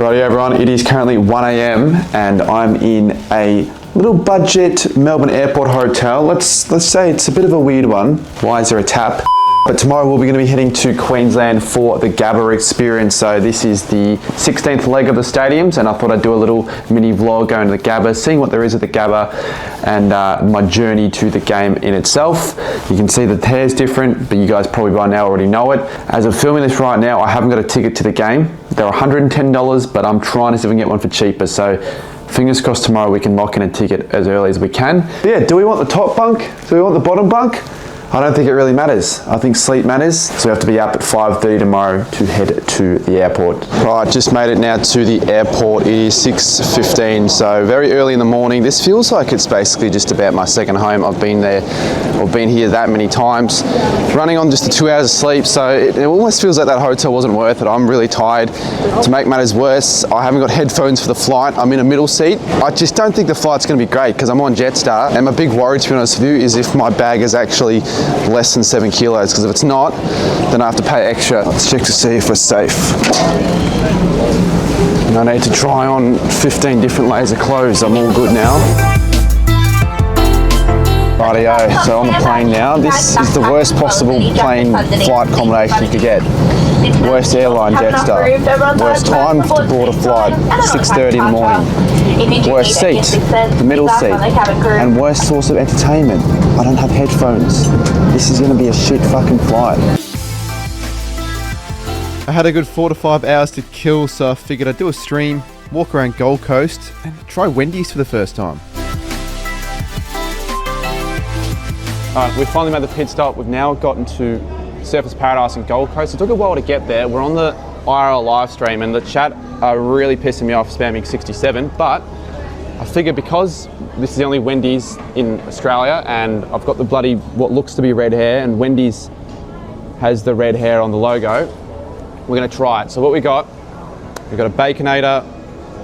Righty everyone, it is currently 1 AM and I'm in a little budget Melbourne airport hotel. Let's say it's a bit of a weird one. Why is there a tap? But tomorrow we're going to be heading to Queensland for the Gabba experience. So this is the 16th leg of the stadiums and I thought I'd do a little mini vlog going to the Gabba, seeing what there is at the Gabba and my journey to the game in itself. You can see the hair's different, but you guys probably by now already know it. As I'm filming this right now, I haven't got a ticket to the game. They're $110, but I'm trying to see if I can get one for cheaper. So fingers crossed tomorrow we can lock in a ticket as early as we can. But yeah, do we want the top bunk? Do we want the bottom bunk? I don't think it really matters. I think sleep matters. So we have to be up at 5:30 tomorrow to head to the airport. Right, just made it now to the airport. It is 6:15, so very early in the morning. This feels like it's basically just about my second home. I've been there, I've been here that many times. Running on just the 2 hours of sleep, so it almost feels like that hotel wasn't worth it. I'm really tired. To make matters worse, I haven't got headphones for the flight. I'm in a middle seat. I just don't think the flight's gonna be great because I'm on Jetstar, and my big worry, to be honest with you, is if my bag is actually less than 7 kilos, because if it's not, then I have to pay extra. Let's check to see if we're safe. And I need to try on 15 different layers of clothes. I'm all good now. Rightio, so on the plane now. This is the worst possible plane flight accommodation you could get. Worst airline, Jetstar. Worst time to board a flight, 6:30 in the morning. Worst seat, the middle seat. And worst source of entertainment. I don't have headphones. This is gonna be a shit fucking flight. I had a good 4 to 5 hours to kill, so I figured I'd do a stream, walk around Gold Coast, and try Wendy's for the first time. Alright, we've finally made the pit stop. We've now gotten to Surfers Paradise and Gold Coast. It took a while to get there. We're on the IRL live stream and the chat are really pissing me off spamming 67, but I figured because this is the only Wendy's in Australia and I've got the bloody what looks to be red hair and Wendy's has the red hair on the logo, we're gonna try it. So what we've got a Baconator,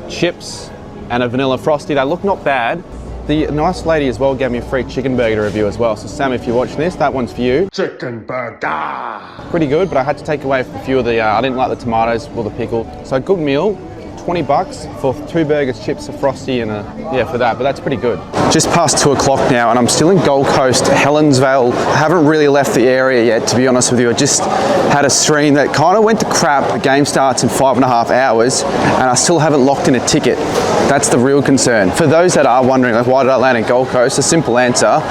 chips and a vanilla frosty. They look not bad. The nice lady as well gave me a free chicken burger review as well. So Sam, if you're watching this, that one's for you. Chicken burger. Pretty good, but I had to take away a few of the, I didn't like the tomatoes or the pickle. So good meal, 20 bucks for 2 burgers, chips, a frosty and for that, but that's pretty good. Just past 2 o'clock now and I'm still in Gold Coast, Helensvale. I haven't really left the area yet, to be honest with you. I just had a stream that kind of went to crap. The game starts in 5.5 hours and I still haven't locked in a ticket. That's the real concern. For those that are wondering, like, why did I land in Gold Coast? A simple answer.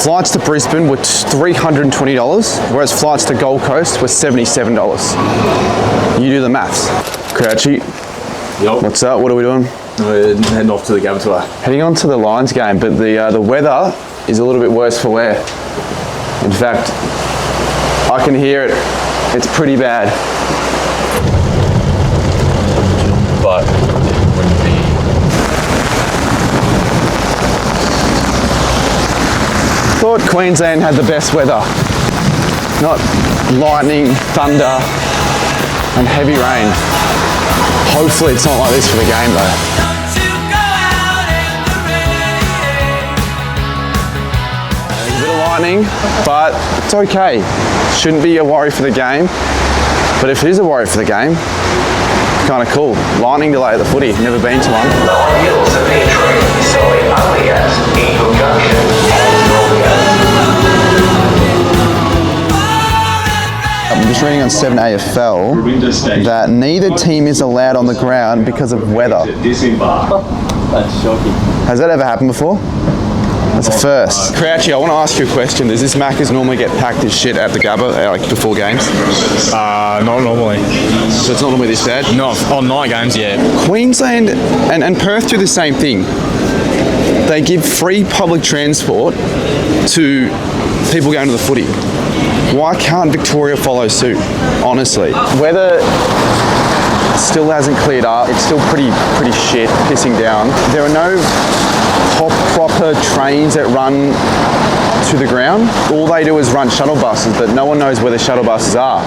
Flights to Brisbane were $320, whereas flights to Gold Coast were $77. You do the maths. Crouchy. Yep. What's up? What are we doing? We're heading off to the Gabba tour. Heading on to the Lions game, but the weather is a little bit worse for wear. In fact, I can hear it. It's pretty bad. But it wouldn't be. Thought Queensland had the best weather. Not lightning, thunder, and heavy rain. Hopefully it's not like this for the game though. There's a bit of lightning, but it's okay. Shouldn't be a worry for the game. But if it is a worry for the game, it's kind of cool. Lightning delay at the footy, never been to one. Lower hills of Petrie, slowing only at Eagle Junction and Northcote. I'm just reading on 7 AFL that neither team is allowed on the ground because of weather. That's shocking. Has that ever happened before? That's a first. Crouchy, I want to ask you a question. Does this Macca's normally get packed as shit at the Gabba, like before games? Not normally. So it's not normally this bad? No, on night games, yeah. Queensland and Perth do the same thing. They give free public transport to people going to the footy. Why can't Victoria follow suit, honestly? Weather still hasn't cleared up. It's still pretty shit, pissing down. There are no proper trains that run to the ground. All they do is run shuttle buses, but no one knows where the shuttle buses are.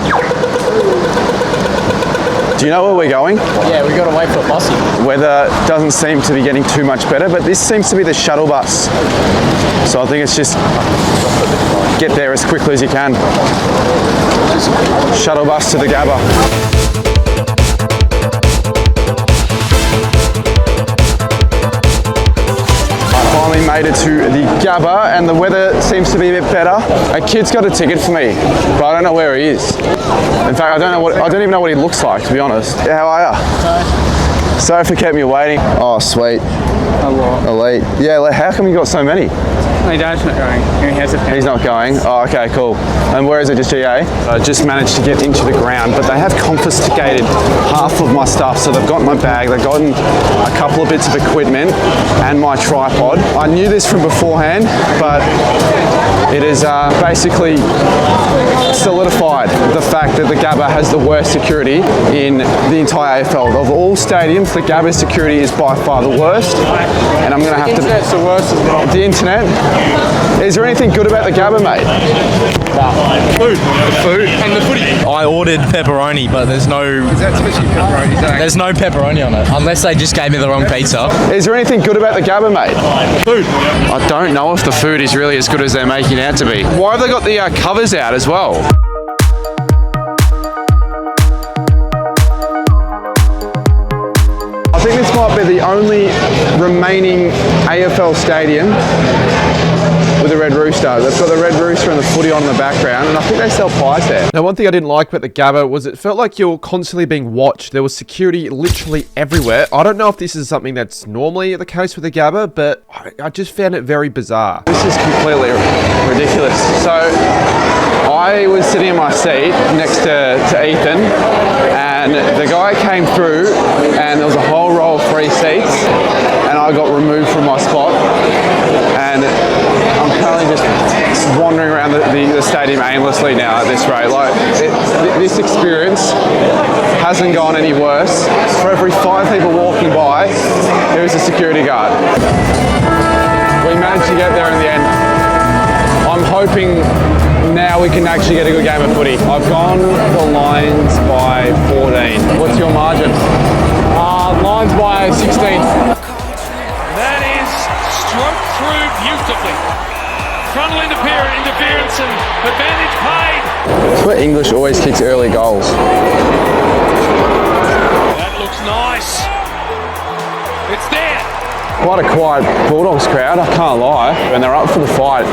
Do you know where we're going? Yeah, we got to wait for a bussy. Weather doesn't seem to be getting too much better, but this seems to be the shuttle bus. So I think it's just get there as quickly as you can. Shuttle bus to the Gabba. made it to the Gabba, and the weather seems to be a bit better. A kid's got a ticket for me, but I don't know where he is. In fact, I don't even know what he looks like, to be honest. How are you? Sorry for keeping you waiting. Oh, sweet. Elite. Yeah, how come you got so many? My dad's not going. He has a pen. He's not going? Oh, okay, cool. And where is it, just GA? I just managed to get into the ground, but they have confiscated half of my stuff. So they've got my bag, they've gotten a couple of bits of equipment and my tripod. I knew this from beforehand, but it is basically solidified the fact that the Gabba has the worst security in the entire AFL. Of all stadiums, the Gabba security is by far the worst. And I'm going to have to... Internet's the worst as well. The internet? Is there anything good about the Gabba, mate? Food. The food. And the footy. I ordered pepperoni, but there's no there's no pepperoni on it, unless they just gave me the wrong pizza. Is there anything good about the Gabba, mate? Food. I don't know if the food is really as good as they're making it out to be. Why have they got the covers out as well? I think this might be the only remaining AFL stadium with a red rooster. They've got the red rooster and the footy on in the background, and I think they sell pies there. Now, one thing I didn't like about the Gabba was it felt like you were constantly being watched. There was security literally everywhere. I don't know if this is something that's normally the case with the Gabba, but I just found it very bizarre. This is completely ridiculous. So I was sitting in my seat next to Ethan, and the guy came through, and there was a whole row of 3 seats, and I got removed from my spot, and I'm currently just wandering around the stadium aimlessly now at this rate. Like, this experience hasn't gone any worse. For every 5 people walking by, there is a security guard. We managed to get there in the end. I'm hoping now we can actually get a good game of footy. I've gone the Lions by 14. What's your margin? Lions by 16. That is stroked through beautifully. Frontal interference and advantage paid. That's where English always kicks early goals. That looks nice. It's there. Quite a quiet Bulldogs crowd, I can't lie. And they're up for the fight.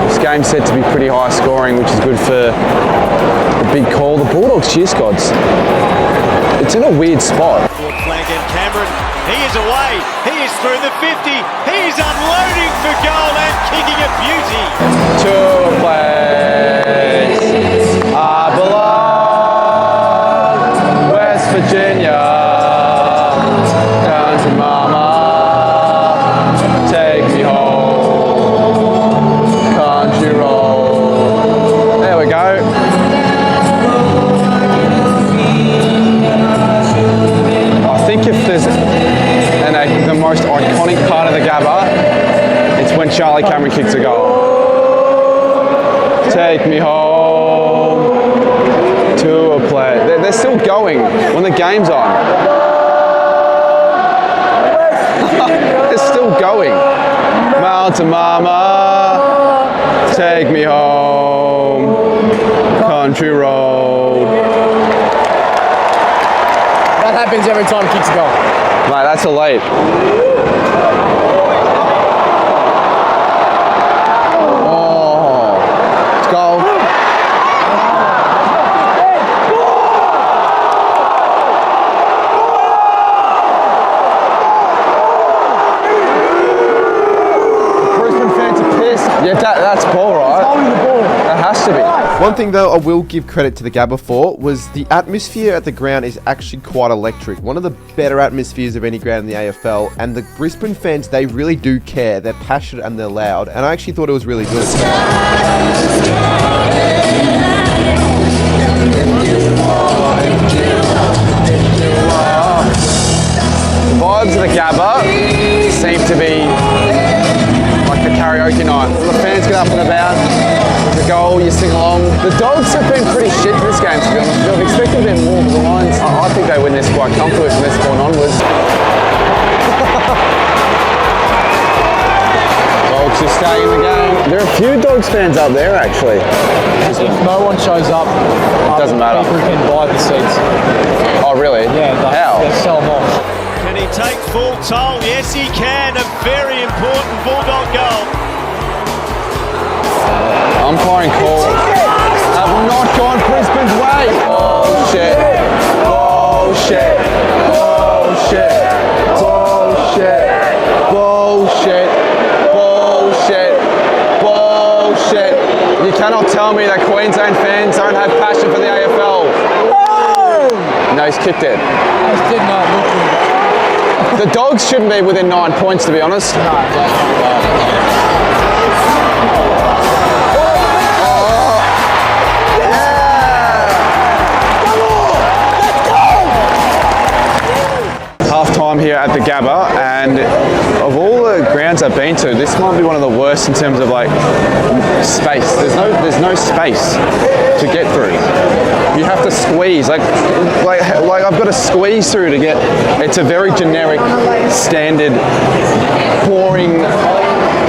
This game's set to be pretty high scoring, which is good for the big call. The Bulldogs cheer squads. It's in a weird spot. Flank and Cameron, he is away, he is through the 50, he is unloading for goal and kicking a beauty. To a place I belong, West Virginia, country mama, take me home, country road. There we go. I think if there's the most iconic part of the Gabba, it's when Charlie Cameron kicks a goal. Take me home to a place. They're still going when the game's on. They're still going. Mountain Mama, take me home, country road. That happens every time he kicks a goal. Mate, that's elite. Oh, let's go. Brisbane fans are pissed. Yeah, that's ball, right? That has to be. One thing though I will give credit to the Gabba for was the atmosphere at the ground is actually quite electric. One of the better atmospheres of any ground in the AFL, and the Brisbane fans, they really do care. They're passionate and they're loud, and I actually thought it was really good. The vibes of the Gabba seem to be like a karaoke night. All the fans get up and about. There's a goal, you sing along. The Dogs have been pretty shit this game, to be honest. I've expected them more, but the Lions, I think they win this quite comfortably from this point onwards. Dogs are staying in the game. There are a few Dogs fans up there, actually. If no one shows up, Doesn't matter. people can buy the seats. Oh, really? Yeah, How? they sell them off. Can he take full toll. Yes, he can. A very important Bulldog goal. Umpiring call. Have not gone Brisbane's way. Bullshit. Bullshit. Bullshit. Bullshit. Bullshit. Bullshit. Bullshit. You cannot tell me that Queensland fans don't have passion for the AFL. No, he's kicked it. Did not look good. The Dogs shouldn't be within 9 points, to be honest. Half time here at the Gabba, and of all the grounds I've been to, this might be one of the worst in terms of like space. There's no space to get through. You have to squeeze, like I've got to squeeze through to get. It's a very generic, standard, boring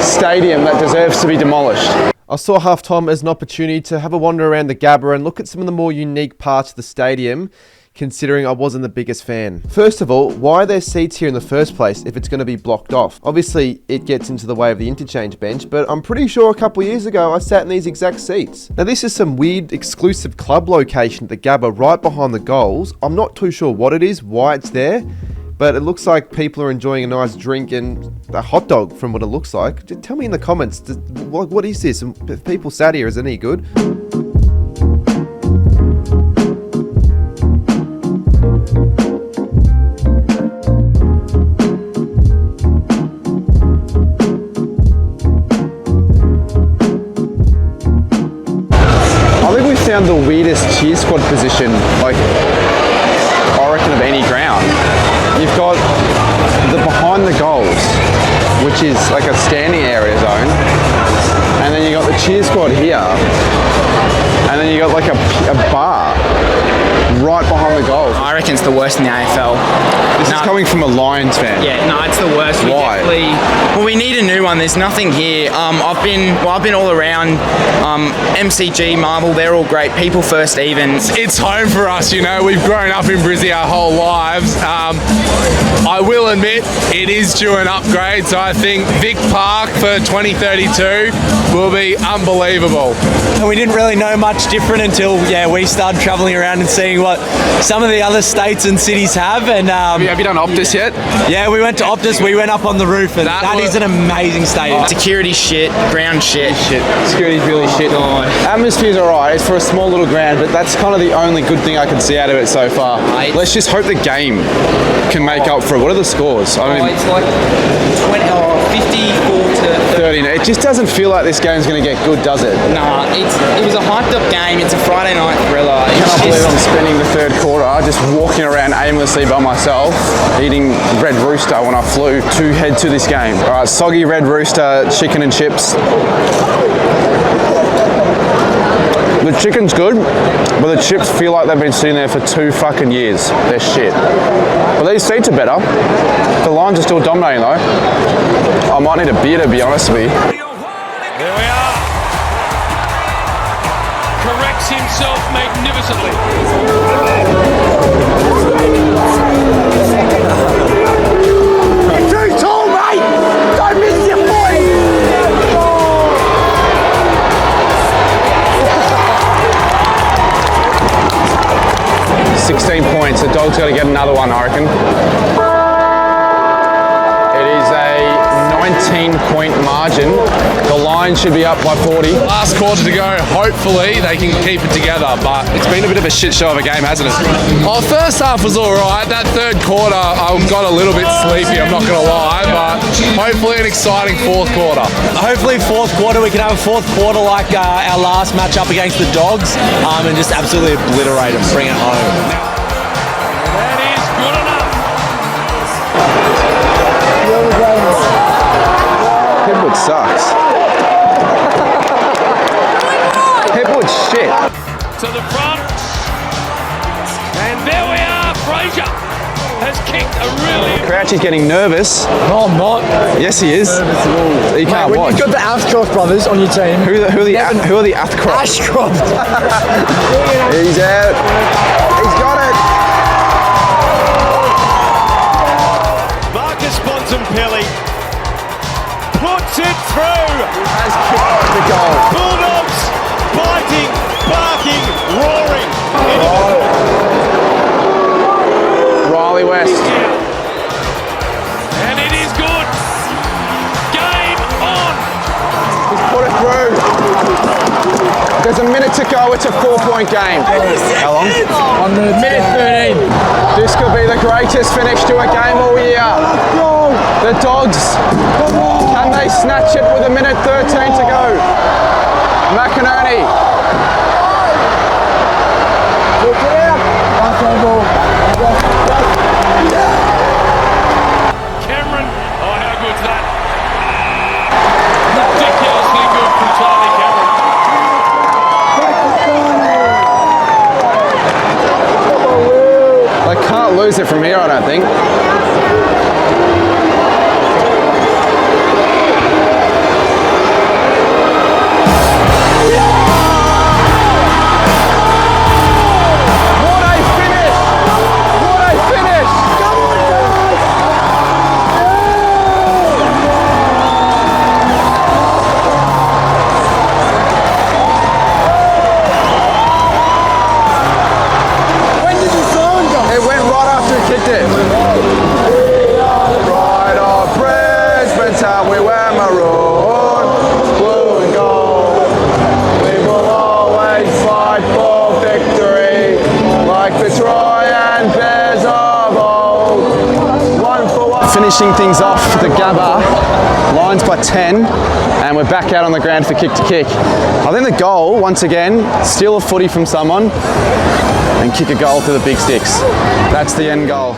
stadium that deserves to be demolished. I saw half-time as an opportunity to have a wander around the Gabba and look at some of the more unique parts of the stadium, considering I wasn't the biggest fan. First of all, why are there seats here in the first place if it's going to be blocked off? Obviously, it gets into the way of the interchange bench, but I'm pretty sure a couple of years ago I sat in these exact seats. Now this is some weird exclusive club location at the Gabba right behind the goals. I'm not too sure what it is, why it's there, but it looks like people are enjoying a nice drink and a hot dog from what it looks like. Just tell me in the comments, what is this? And if people sat here, is it any good? Found the weirdest cheer squad position, like I reckon, of any ground. You've got the behind the goals, which is like a standing area zone, and then you got the cheer squad here, and then you got like a bar right behind the goals. I reckon it's the worst in the AFL. This is coming from a Lions fan. Yeah, no, it's the worst. Why? Well, we need a new one. There's nothing here. I've been all around. MCG, Marvel, they're all great. People First even. It's home for us, you know. We've grown up in Brisbane our whole lives. I will admit it is due an upgrade, so I think Vic Park for 2032 will be unbelievable. And we didn't really know much different until we started travelling around and seeing what some of the other states and cities have. And have you done Optus yet? Yeah, we went to Optus. We went up on the roof, and that is an amazing stadium. Security shit, ground shit. Security's really shit. Atmosphere's alright. It's for a small little ground, but that's kind of the only good thing I can see out of it so far. Let's just hope the game can make up for it. What are the scores? I mean, It's like 54 to 30. It just doesn't feel like this game's going to get good, does it? Nah, it was a hyped up game. It's a Friday night thriller. I can't believe I'm spending the third quarter just walking around aimlessly by myself, eating Red Rooster when I flew to head to this game. Alright, soggy Red Rooster, chicken and chips. The chicken's good, but the chips feel like they've been sitting there for 2 fucking years. They're shit. But these seats are better. The Lions are still dominating though. I might need a beer to be honest with you. There we are. Corrects himself magnificently. Too tall, mate! Don't miss your point! 16 points. The Dogs got to get another one, I reckon. It is a 19-point margin. The Lions should be up by 40. Last quarter to go. Hopefully they can keep it together, but It's been a bit of a shit show of a game, hasn't it? first half was all right. That third quarter, I got a little bit sleepy. I'm not going to lie, but hopefully an exciting fourth quarter. Hopefully fourth quarter we can have a fourth quarter like our last match up against the Dogs, and just absolutely obliterate them, bring it home. That is good enough. Headwood sucks. Headwood's shit. To the front. And there we are. Fraser has kicked a really... Crouchy's getting nervous. No, I'm not. Yes, he is. He can't watch. You've got the Ashcroft brothers on your team. Who are the Athcroft? Ashcroft. He's out. He's got it. Mark has kicked the goal. Bulldogs biting, barking, roaring. Riley West. And it is good. Game on. He's put it through. There's a minute to go. It's a 4-point game. How long? Minute 13. This could be the greatest finish to a game all year. The Dogs, can they snatch it with a minute 13 to go? McInerney. Cameron, oh how good's that? Ridiculously good from Charlie Cameron. They can't lose it from here, I don't think. What a finish! What a finish! It went right after he kicked it. Pride of Brisbane town, we wear maroon, blue and gold. We will always fight for victory, like the Trojan Bears of old. One for one. Finishing things off for the Gabba, Lions by 10, and we're back out on the ground for kick to kick. I think the goal, once again, steal a footy from someone and kick a goal to the big sticks. That's the end goal.